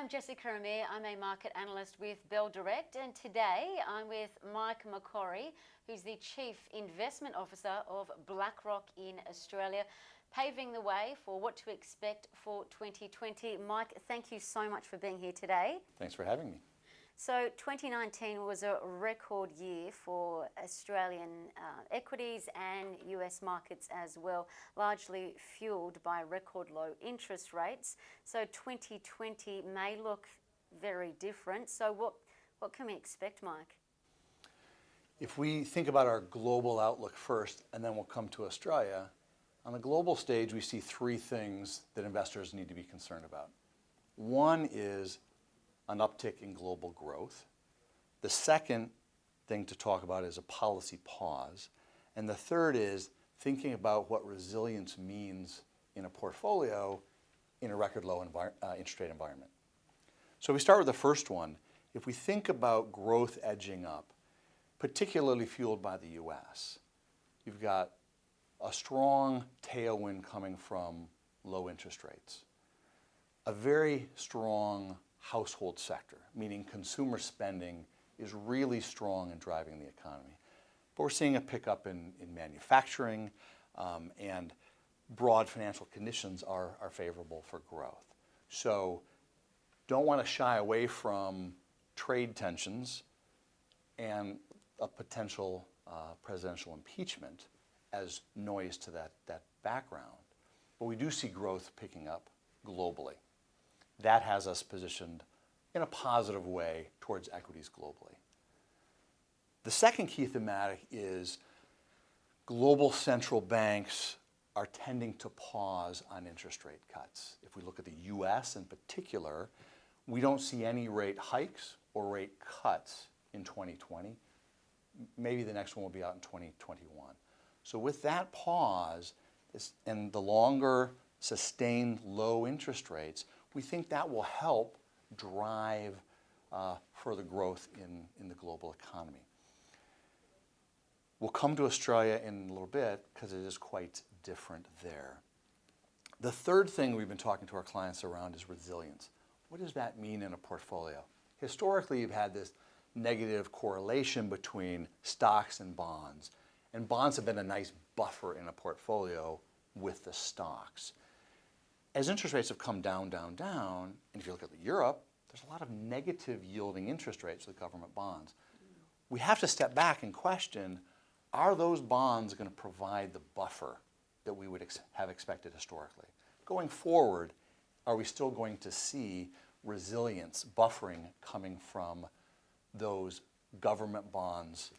I'm Jessica Amir. I'm a market analyst with Bell Direct, and today I'm with Mike McCorry, who's the Chief Investment Officer of BlackRock in Australia, paving the way for what to expect for 2020. Mike, thank you so much for being here today. Thanks for having me. So 2019 was a record year for Australian equities and US markets as well, largely fueled by record low interest rates. So 2020 may look very different. So what can we expect, Mike? If we think about our global outlook first, and then we'll come to Australia, on the global stage we see three things that investors need to be concerned about. One is an uptick in global growth. The second thing to talk about is a policy pause. And the third is thinking about what resilience means in a portfolio in a record low interest rate environment. So we start with the first one. If we think about growth edging up, particularly fueled by the US, you've got a strong tailwind coming from low interest rates, a very strong household sector, meaning consumer spending is really strong in driving the economy. But we're seeing a pickup in manufacturing, and broad financial conditions are favorable for growth. So don't want to shy away from trade tensions and a potential presidential impeachment as noise to that background. But we do see growth picking up globally. That has us positioned in a positive way towards equities globally. The second key thematic is global central banks are tending to pause on interest rate cuts. If we look at the US in particular, we don't see any rate hikes or rate cuts in 2020. Maybe the next one will be out in 2021. So with that pause and the longer sustained low interest rates, we think that will help drive further growth in the global economy. We'll come to Australia in a little bit because it is quite different there. The third thing we've been talking to our clients around is resilience. What does that mean in a portfolio? Historically, you've had this negative correlation between stocks and bonds have been a nice buffer in a portfolio with the stocks. As interest rates have come down, and if you look at Europe, there's a lot of negative yielding interest rates with government bonds. We have to step back and question, are those bonds going to provide the buffer that we would have expected historically? Going forward, are we still going to see resilience, buffering coming from those government bonds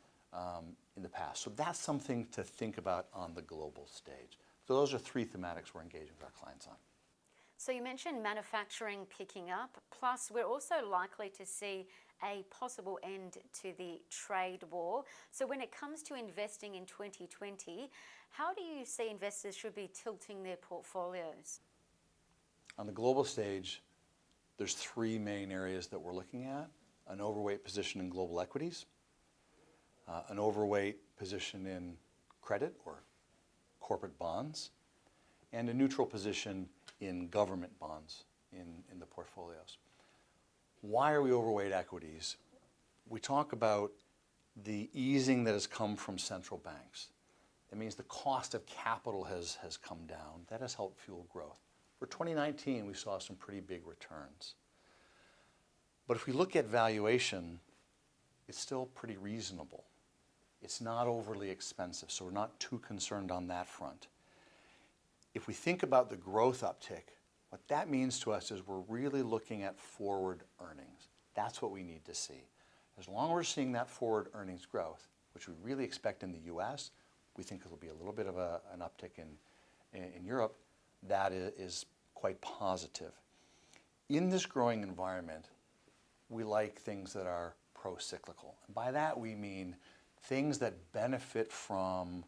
in the past? So that's something to think about on the global stage. So those are three thematics we're engaging with our clients on. So you mentioned manufacturing picking up, plus we're also likely to see a possible end to the trade war. So when it comes to investing in 2020, how do you see investors should be tilting their portfolios? On the global stage, there's three main areas that we're looking at: an overweight position in global equities, an overweight position in credit or corporate bonds, and a neutral position in government bonds in the portfolios. Why are we overweight equities? We talk about the easing that has come from central banks. That means the cost of capital has come down. That has helped fuel growth. For 2019, we saw some pretty big returns. But if we look at valuation, it's still pretty reasonable. It's not overly expensive, so we're not too concerned on that front. If we think about the growth uptick, what that means to us is we're really looking at forward earnings. That's what we need to see. As long as we're seeing that forward earnings growth, which we really expect in the US, we think it'll be a little bit of an uptick in Europe, that is quite positive. In this growing environment, we like things that are pro-cyclical. And by that we mean things that benefit from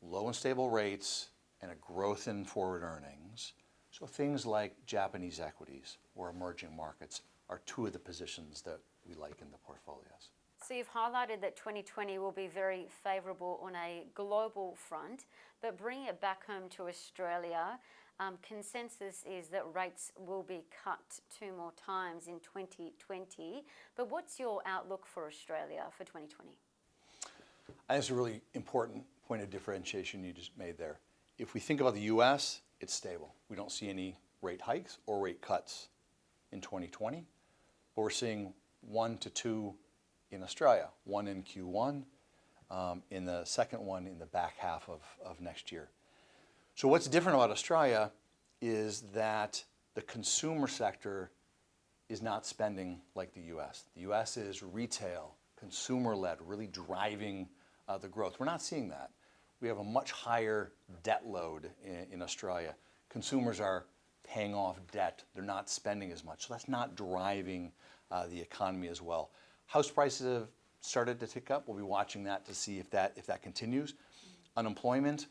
low and stable rates and a growth in forward earnings. So things like Japanese equities or emerging markets are two of the positions that we like in the portfolios. So you've highlighted that 2020 will be very favourable on a global front, but bringing it back home to Australia, Consensus is that rates will be cut 2 more times in 2020. But what's your outlook for Australia for 2020? I think it's a really important point of differentiation you just made there. If we think about the U.S., it's stable. We don't see any rate hikes or rate cuts in 2020, but we're seeing 1 to 2 in Australia, 1 in Q1, in the second one in the back half of next year. So what's different about Australia is that the consumer sector is not spending like the U.S. The U.S. is retail, consumer-led, really driving the growth. We're not seeing that. We have a much higher debt load in Australia. Consumers are paying off debt. They're not spending as much. So that's not driving the economy as well. House prices have started to tick up. We'll be watching that to see if that continues. Unemployment,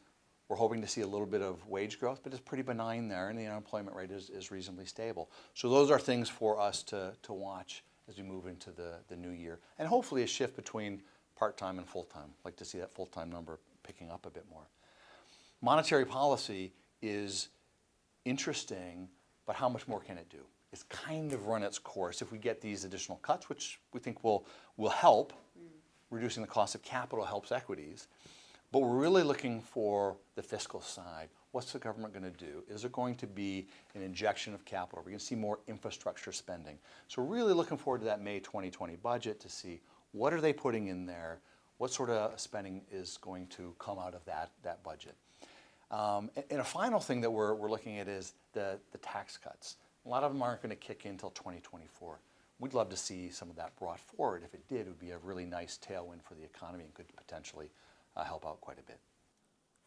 we're hoping to see a little bit of wage growth, but it's pretty benign there, and the unemployment rate is reasonably stable. So those are things for us to watch as we move into the new year, and hopefully a shift between part-time and full-time. I'd like to see that full-time number picking up a bit more. Monetary policy is interesting, but how much more can it do? It's kind of run its course. If we get these additional cuts, which we think will help, reducing the cost of capital helps equities, but we're really looking for the fiscal side. What's the government going to do? Is there going to be an injection of capital? We're going to see more infrastructure spending. So we're really looking forward to that May 2020 budget to see what are they putting in there, what sort of spending is going to come out of that budget. And a final thing that we're looking at is the tax cuts. A lot of them aren't going to kick in until 2024. We'd love to see some of that brought forward. If it did, it would be a really nice tailwind for the economy and could potentially help out quite a bit.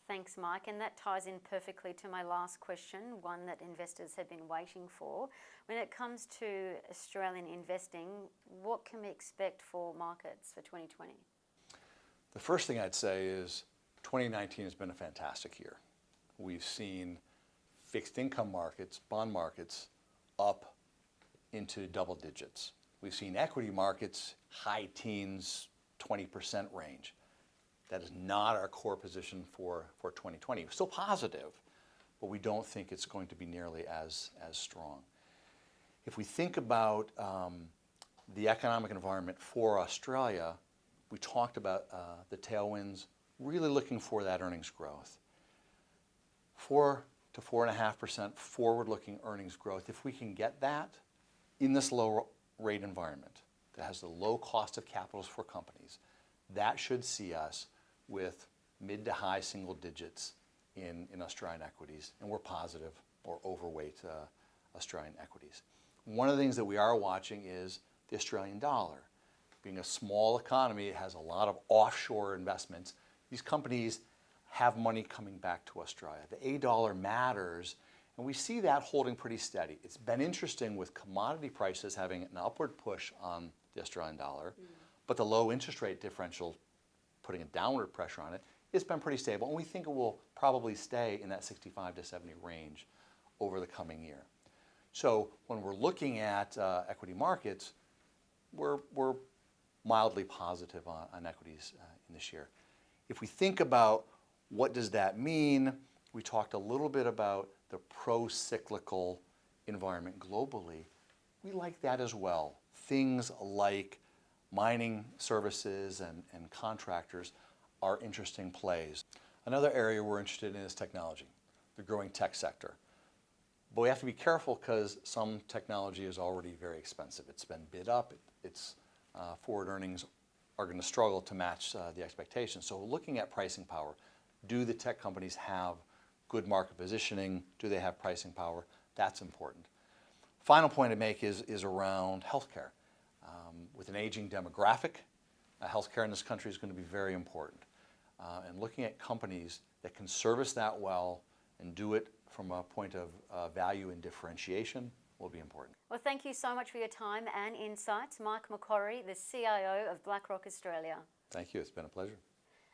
Thanks, Mike. And that ties in perfectly to my last question, one that investors have been waiting for. When it comes to Australian investing, what can we expect for markets for 2020? The first thing I'd say is 2019 has been a fantastic year. We've seen fixed income markets, bond markets, up into double digits. We've seen equity markets, high teens, 20% range. That is not our core position for 2020. We're still positive, but we don't think it's going to be nearly as strong. If we think about the economic environment for Australia, we talked about the tailwinds, really looking for that earnings growth. 4 to 4.5% forward-looking earnings growth. If we can get that in this low rate environment that has the low cost of capitals for companies, that should see us with mid to high single digits in Australian equities, and we're positive or overweight Australian equities. One of the things that we are watching is the Australian dollar. Being a small economy, it has a lot of offshore investments. These companies have money coming back to Australia. The A dollar matters, and we see that holding pretty steady. It's been interesting with commodity prices having an upward push on the Australian dollar, but the low interest rate differential putting a downward pressure on it, it's been pretty stable, and we think it will probably stay in that 65 to 70 range over the coming year. So when we're looking at equity markets, we're mildly positive on equities in this year. If we think about what does that mean, we talked a little bit about the pro-cyclical environment globally. We like that as well. Things like mining services and contractors are interesting plays. Another area we're interested in is technology, the growing tech sector. But we have to be careful because some technology is already very expensive. It's been bid up. Its forward earnings are going to struggle to match the expectations. So looking at pricing power, do the tech companies have good market positioning? Do they have pricing power? That's important. Final point to make is around healthcare. With an aging demographic, healthcare in this country is going to be very important. And looking at companies that can service that well and do it from a point of value and differentiation will be important. Well, thank you so much for your time and insights. Mike McCorry, the CIO of BlackRock Australia. Thank you. It's been a pleasure.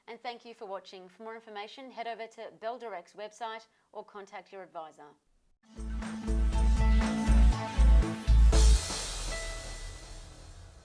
And thank you for watching. For more information, head over to Bell Direct's website or contact your advisor.